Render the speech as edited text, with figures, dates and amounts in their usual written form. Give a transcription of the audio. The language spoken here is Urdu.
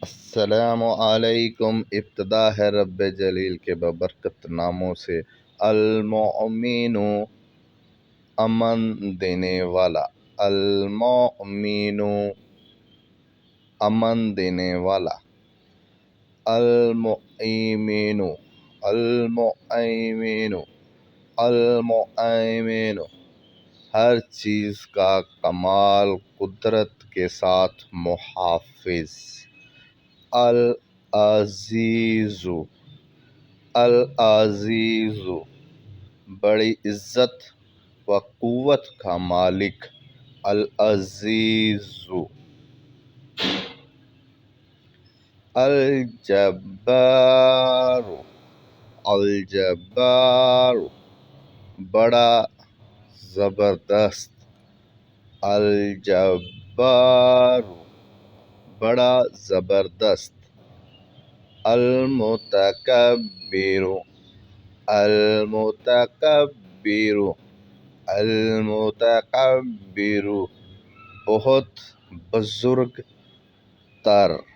السلام علیکم۔ ابتدا ہے رب جلیل کے ببرکت ناموں سے۔ المؤمن، امن دینے والا۔ المؤمن، امن دینے والا۔ المؤمن، المؤمن، المؤمن، ہر چیز کا کمال قدرت کے ساتھ محافظ۔ العزیز، العزیز، بڑی عزت و قوت کا مالک۔ العزیز، الجبار، الجبار، بڑا زبردست۔ الجبار، بڑا زبردست۔ المتکبر، المتکبر، المتکبر، بہت بزرگ تر۔